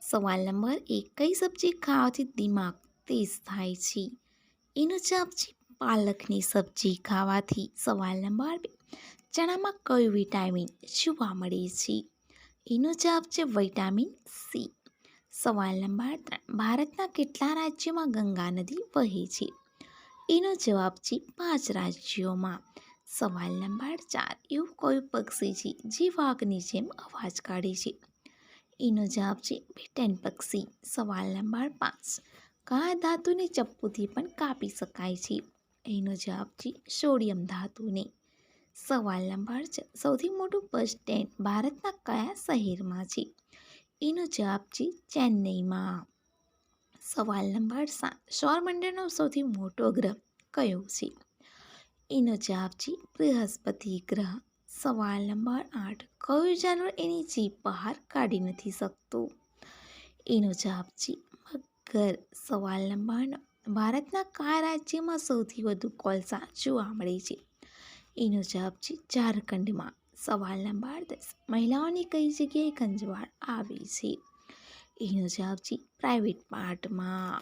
સવાલ નંબર 1, કઈ સબ્જી ખાવાથી દિમાગ તેજ થાય છે? એનો જવાબ છે પાલકની સબ્જી ખાવાથી. સવાલ નંબર 2, ચણામાં કયું વિટામિન જોવા મળે છે? એનો જવાબ છે વિટામિન સી. સવાલ નંબર 3, ભારતના કેટલા રાજ્યોમાં ગંગા નદી વહે છે? એનો જવાબ છે 5 રાજ્યોમાં. સવાલ નંબર 4, એવું કયું પક્ષી છે જે વાઘની જેમ અવાજ કાઢે છે? એનો જવાબ છે પેટર્ન પક્ષી. સવાલ નંબર 5, કયા ધાતુને ચપ્પુથી પણ કાપી શકાય છે? એનો જવાબ છે સોડિયમ ધાતુને. સવાલ નંબર 6, સૌથી મોટું બસ સ્ટેન્ડ ભારતના કયા શહેરમાં છે? એનો જવાબ છે ચેન્નઈમાં. સવાલ નંબર 7, સૌરમંડળનો સૌથી મોટો ગ્રહ કયો છે? એનો જવાબ છે બૃહસ્પતિ ગ્રહ. સવાલ નંબર 8, કયું જાનવર એની જીભ બહાર કાઢી નથી શકતું? એનો જવાબ છે મગર. સવાલ નંબર 9, ભારતના કયા રાજ્યમાં સૌથી વધુ કોલસા જોવા મળે છે? એનો જવાબ છે ઝારખંડમાં. સવાલ નંબર 10, મહિલાઓની કઈ જગ્યાએ ખંજવાળ આવે છે? એનો જવાબ છે પ્રાઇવેટ પાર્ટમાં.